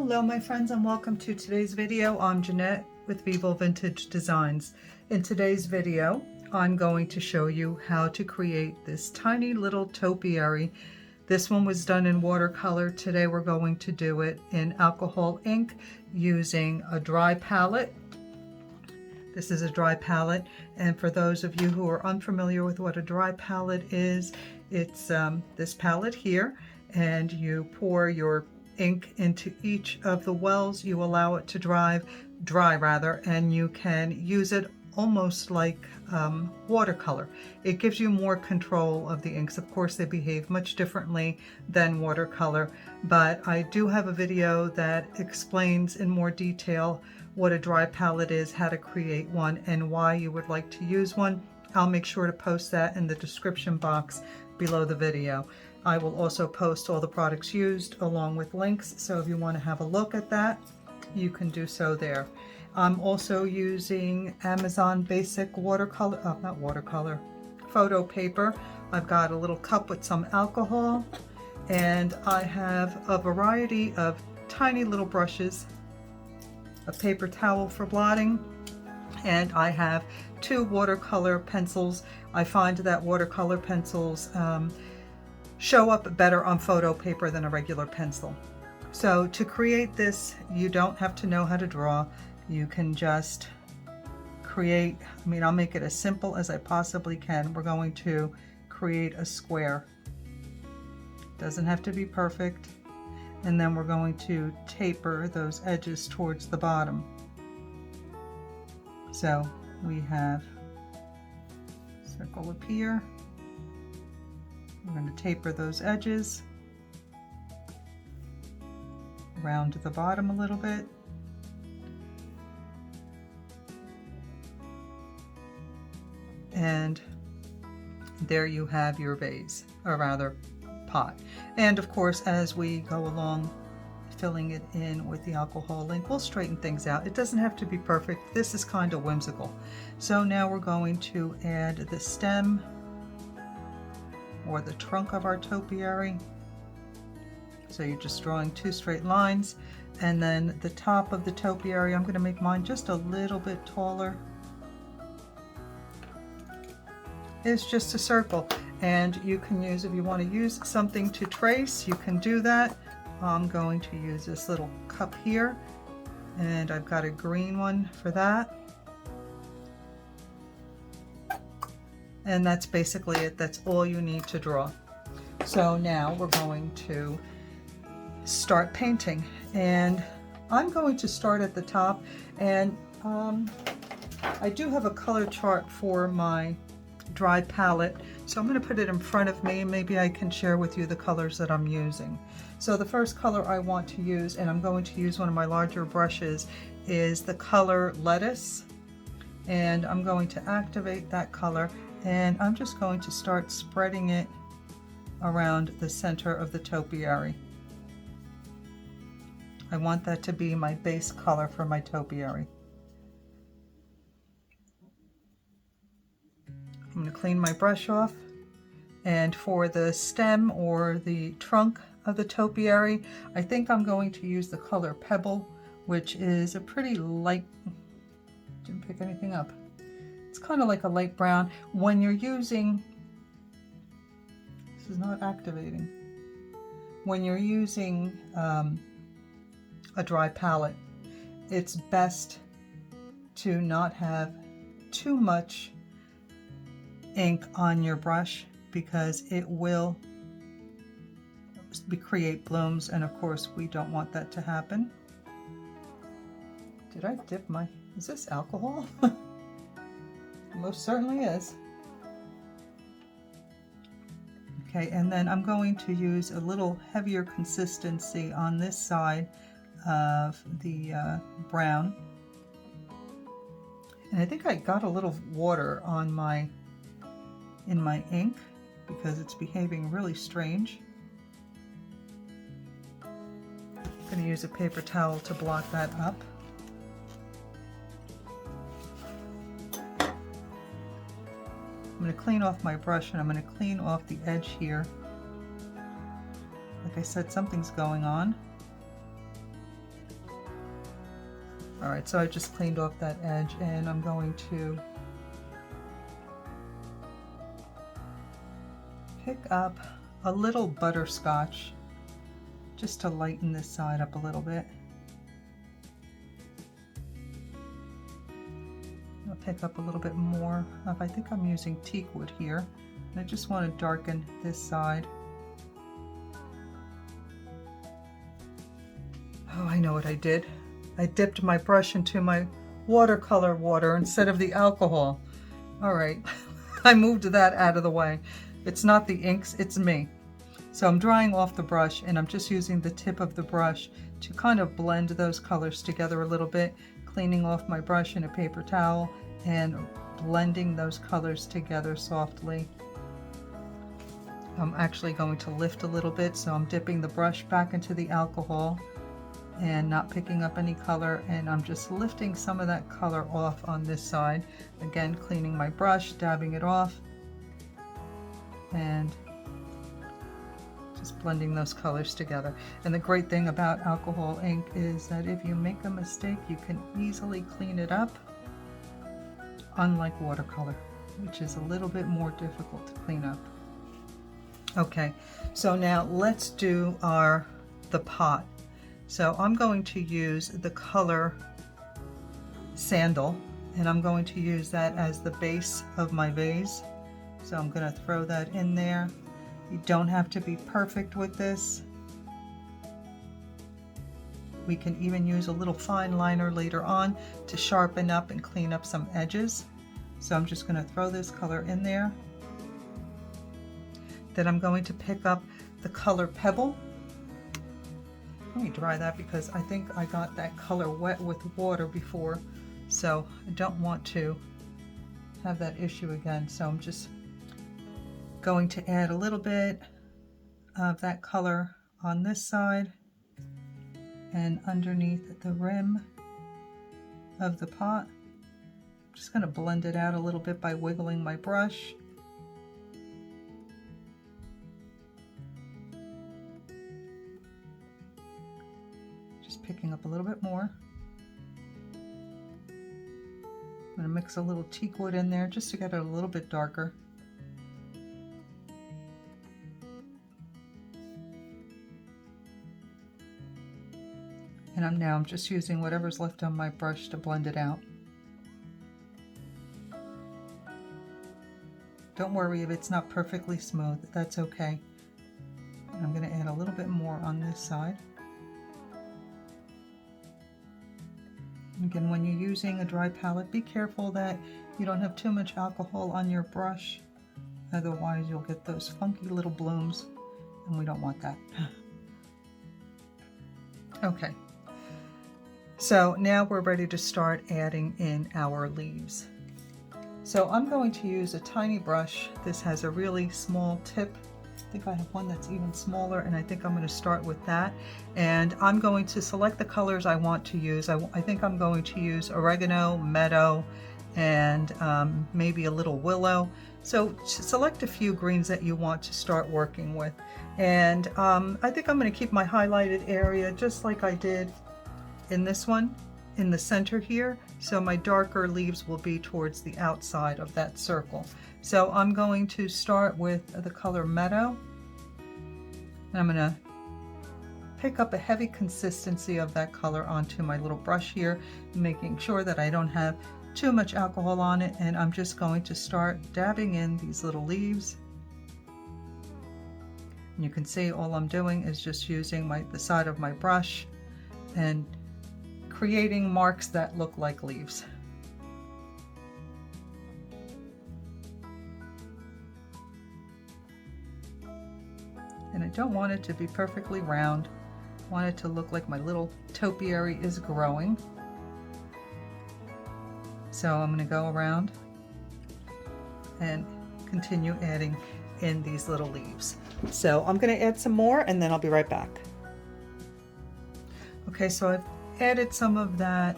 Hello my friends and welcome to today's video. I'm Jeanette with Vivo Vintage Designs. In today's video I'm going to show you how to create this tiny little topiary. This one was done in watercolor. Today we're going to do it in alcohol ink using a dry palette. This is a dry palette, and for those of you who are unfamiliar with what a dry palette is, it's this palette here, and you pour your ink into each of the wells. You allow it to dry, and you can use it almost like watercolor. It gives you more control of the inks. Of course, they behave much differently than watercolor, but I do have a video that explains in more detail what a dry palette is, how to create one, and why you would like to use one. I'll make sure to post that in the description box below the video. I will also post all the products used along with links, so if you want to have a look at that, you can do so there. I'm also using Amazon basic watercolor, not watercolor, photo paper. I've got a little cup with some alcohol, and I have a variety of tiny little brushes, a paper towel for blotting, and I have 2 watercolor pencils. I find that watercolor pencils show up better on photo paper than a regular pencil. So to create this, you don't have to know how to draw. You can just create, I'll make it as simple as I possibly can. We're going to create a square. Doesn't have to be perfect. And then we're going to taper those edges towards the bottom. So we have a circle up here. We're going to taper those edges around to the bottom a little bit. And there you have your vase, or rather pot. And of course, as we go along filling it in with the alcohol ink, we'll straighten things out. It doesn't have to be perfect. This is kind of whimsical. So now we're going to add the stem or the trunk of our topiary. So you're just drawing 2 straight lines, and then the top of the topiary, I'm going to make mine just a little bit taller. It's just a circle, and you can use, if you want to use something to trace, you can do that. I'm going to use this little cup here, and I've got a green one for that. And that's basically it. That's all you need to draw. So now we're going to start painting, and I'm going to start at the top, and I do have a color chart for my dry palette, so I'm going to put it in front of me. Maybe I can share with you the colors that I'm using. So the first color I want to use, and I'm going to use one of my larger brushes, is the color Lettuce, and I'm going to activate that color, and I'm just going to start spreading it around the center of the topiary. I want that to be my base color for my topiary. I'm going to clean my brush off, and for the stem or the trunk of the topiary, I think I'm going to use the color Pebble, which is a pretty light, didn't pick anything up. It's kind of like a light brown. When you're using, this is not activating, when you're using a dry palette, it's best to not have too much ink on your brush, because it will create blooms, and of course we don't want that to happen. Did I dip my, is this alcohol? Most certainly is. Okay, and then I'm going to use a little heavier consistency on this side of the brown. And I think I got a little water on in my ink because it's behaving really strange. I'm going to use a paper towel to blot that up. I'm going to clean off my brush, and I'm going to clean off the edge here. Like I said, something's going on. All right, so I just cleaned off that edge, and I'm going to pick up a little butterscotch just to lighten this side up a little bit. I'll pick up a little bit more of, I think I'm using teak wood here, and I just want to darken this side. Oh, I know what I did. I dipped my brush into my watercolor water instead of the alcohol. All right, I moved that out of the way. It's not the inks, it's me. So I'm drying off the brush, and I'm just using the tip of the brush to kind of blend those colors together a little bit, cleaning off my brush in a paper towel and blending those colors together softly. I'm actually going to lift a little bit, so I'm dipping the brush back into the alcohol and not picking up any color, and I'm just lifting some of that color off on this side. Again, cleaning my brush, dabbing it off, and just blending those colors together. And the great thing about alcohol ink is that if you make a mistake, you can easily clean it up, unlike watercolor, which is a little bit more difficult to clean up. Okay, so now let's do the pot. So I'm going to use the color Sandal, and I'm going to use that as the base of my vase. So I'm going to throw that in there. You don't have to be perfect with this. We can even use a little fine liner later on to sharpen up and clean up some edges. So I'm just going to throw this color in there. Then I'm going to pick up the color Pebble. Let me dry that because I think I got that color wet with water before, so I don't want to have that issue again. So I'm just going to add a little bit of that color on this side and underneath the rim of the pot. I'm just going to blend it out a little bit by wiggling my brush. Picking up a little bit more. I'm going to mix a little teak wood in there just to get it a little bit darker. And I'm just using whatever's left on my brush to blend it out. Don't worry if it's not perfectly smooth, that's okay. And I'm going to add a little bit more on this side. Again, when you're using a dry palette, be careful that you don't have too much alcohol on your brush. Otherwise, you'll get those funky little blooms, and we don't want that. Okay, so now we're ready to start adding in our leaves. So I'm going to use a tiny brush. This has a really small tip. I think I have one that's even smaller, and I think I'm going to start with that. And I'm going to select the colors I want to use. I think I'm going to use oregano, meadow, and maybe a little willow. So select a few greens that you want to start working with. And I think I'm going to keep my highlighted area just like I did in this one, in the center here. So my darker leaves will be towards the outside of that circle. So I'm going to start with the color Meadow, and I'm going to pick up a heavy consistency of that color onto my little brush here, making sure that I don't have too much alcohol on it, and I'm just going to start dabbing in these little leaves. And you can see all I'm doing is just using the side of my brush and creating marks that look like leaves. And I don't want it to be perfectly round. I want it to look like my little topiary is growing. So I'm going to go around and continue adding in these little leaves. So I'm going to add some more and then I'll be right back. Okay, so I've added some of that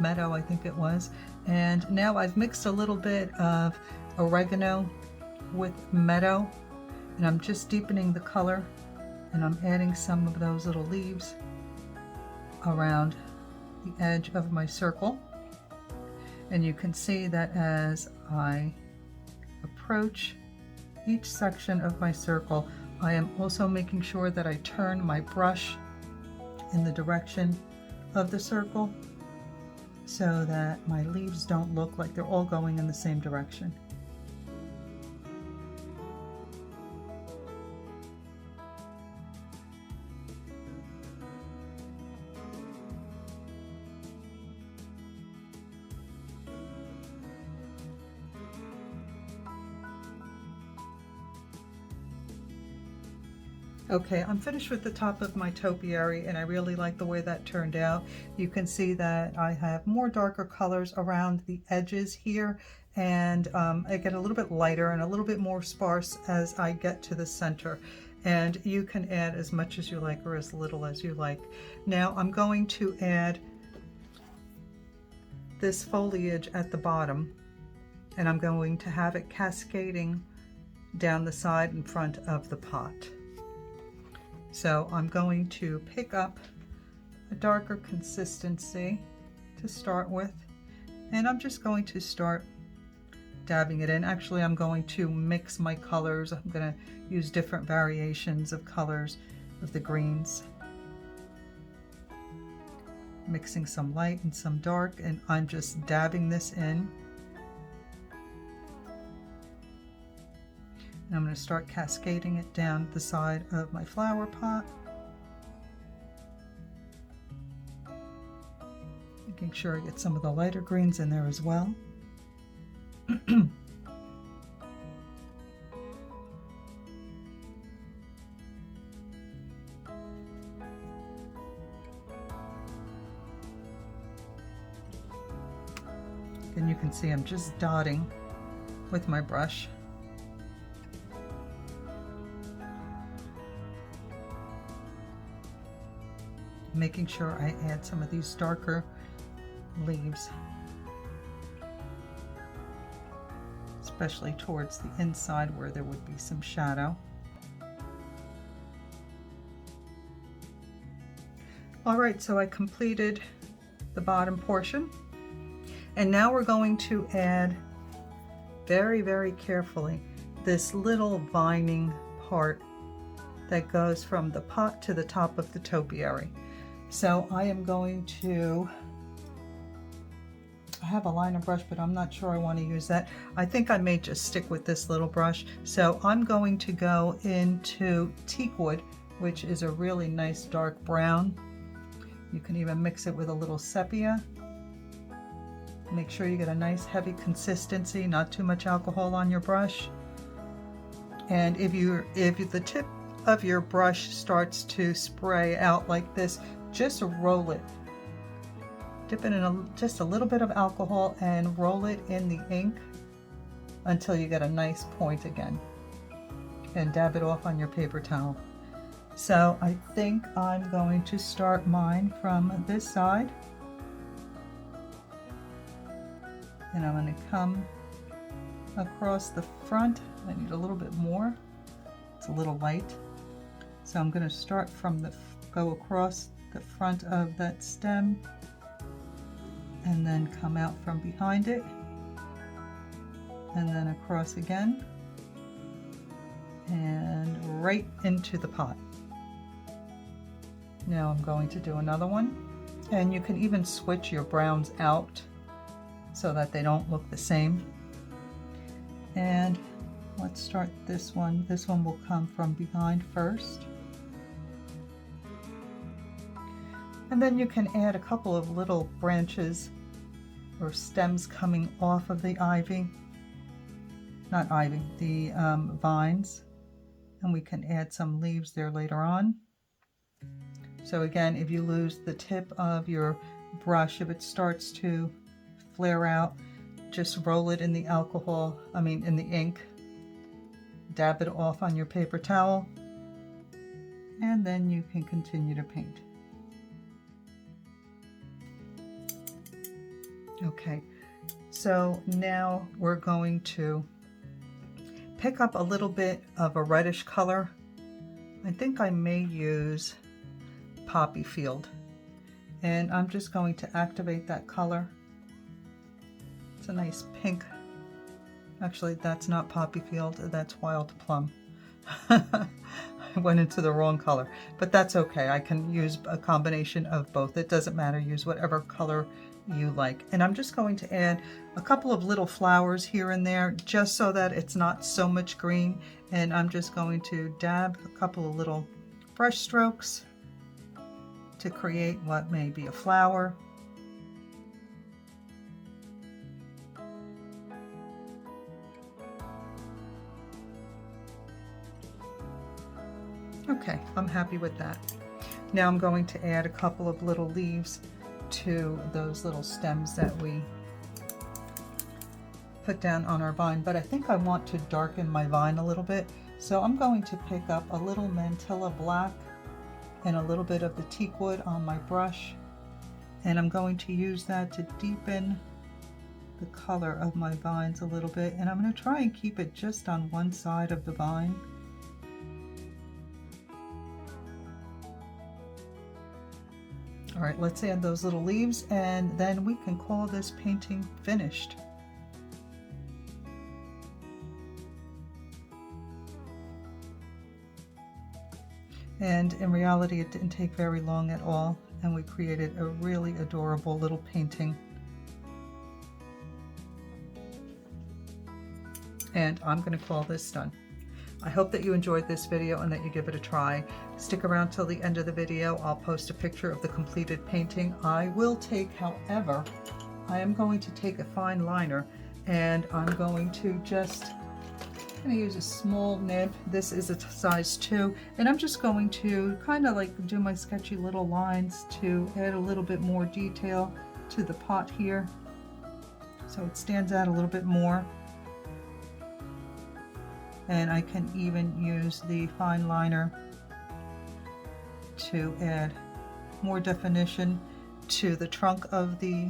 meadow, I think it was, and now I've mixed a little bit of oregano with meadow, and I'm just deepening the color, and I'm adding some of those little leaves around the edge of my circle. And you can see that as I approach each section of my circle, I am also making sure that I turn my brush in the direction of the circle so that my leaves don't look like they're all going in the same direction. Okay, I'm finished with the top of my topiary and I really like the way that turned out. You can see that I have more darker colors around the edges here, and I get a little bit lighter and a little bit more sparse as I get to the center. And you can add as much as you like or as little as you like. Now I'm going to add this foliage at the bottom, and I'm going to have it cascading down the side and front of the pot. So I'm going to pick up a darker consistency to start with, and I'm just going to start dabbing it in. Actually, I'm going to mix my colors. I'm going to use different variations of colors of the greens, mixing some light and some dark, and I'm just dabbing this in. And I'm going to start cascading it down the side of my flower pot. Making sure I get some of the lighter greens in there as well. And you can see I'm just dotting with my brush. Making sure I add some of these darker leaves, especially towards the inside where there would be some shadow. Alright, so I completed the bottom portion, and now we're going to add very, very carefully this little vining part that goes from the pot to the top of the topiary. So I am going to, I have a liner brush, but I'm not sure I want to use that. I think I may just stick with this little brush. So I'm going to go into teakwood, which is a really nice dark brown. You can even mix it with a little sepia. Make sure you get a nice heavy consistency, not too much alcohol on your brush. And if the tip of your brush starts to spray out like this, just roll it. Dip it in just a little bit of alcohol and roll it in the ink until you get a nice point again. And dab it off on your paper towel. So I think I'm going to start mine from this side. And I'm going to come across the front. I need a little bit more. It's a little light. So I'm going to start from go across the front of that stem and then come out from behind it and then across again and right into the pot. Now I'm going to do another one, and you can even switch your browns out so that they don't look the same. And let's start this one. This one will come from behind first. And then you can add a couple of little branches or stems coming off of the ivy, not ivy, the vines, and we can add some leaves there later on. So again, if you lose the tip of your brush, if it starts to flare out, just roll it in the in the ink, dab it off on your paper towel, and then you can continue to paint. Okay, so now we're going to pick up a little bit of a reddish color. I think I may use Poppy Field. And I'm just going to activate that color. It's a nice pink. Actually, that's not Poppy Field, that's Wild Plum. I went into the wrong color, but that's okay. I can use a combination of both. It doesn't matter. Use whatever color you like. And I'm just going to add a couple of little flowers here and there, just so that it's not so much green. And I'm just going to dab a couple of little brush strokes to create what may be a flower. Okay, I'm happy with that. Now I'm going to add a couple of little leaves to those little stems that we put down on our vine, but I think I want to darken my vine a little bit. So I'm going to pick up a little mantilla black and a little bit of the teak wood on my brush, and I'm going to use that to deepen the color of my vines a little bit, and I'm going to try and keep it just on one side of the vine. All right, let's add those little leaves, and then we can call this painting finished. And in reality, it didn't take very long at all, and we created a really adorable little painting. And I'm going to call this done. I hope that you enjoyed this video and that you give it a try. Stick around till the end of the video. I'll post a picture of the completed painting. I will take, however, I am going to take a fine liner, and I'm going to use a small nib. This is a size 2, and I'm just going to kind of like do my sketchy little lines to add a little bit more detail to the pot here, so it stands out a little bit more. And I can even use the fine liner to add more definition to the trunk of the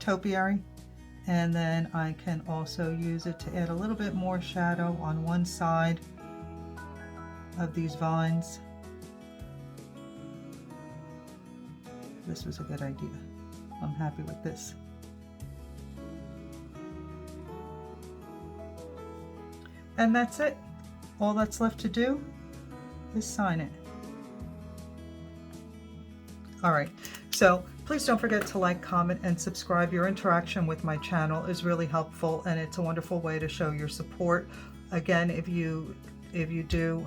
topiary. And then I can also use it to add a little bit more shadow on one side of these vines. This was a good idea. I'm happy with this. And that's it. All that's left to do is sign it. All right, so please don't forget to like, comment, and subscribe. Your interaction with my channel is really helpful, and it's a wonderful way to show your support. Again, if you do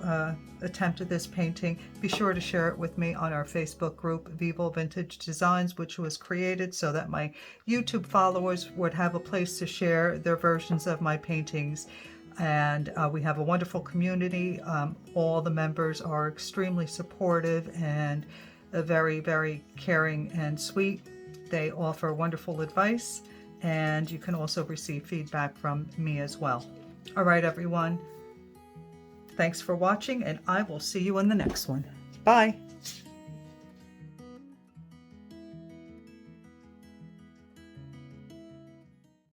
attempt this painting, be sure to share it with me on our Facebook group, Vivo Vintage Designs, which was created so that my YouTube followers would have a place to share their versions of my paintings. And we have a wonderful community. All the members are extremely supportive and very, very caring and sweet. They offer wonderful advice, and you can also receive feedback from me as well. All right, everyone. Thanks for watching, and I will see you in the next one. Bye.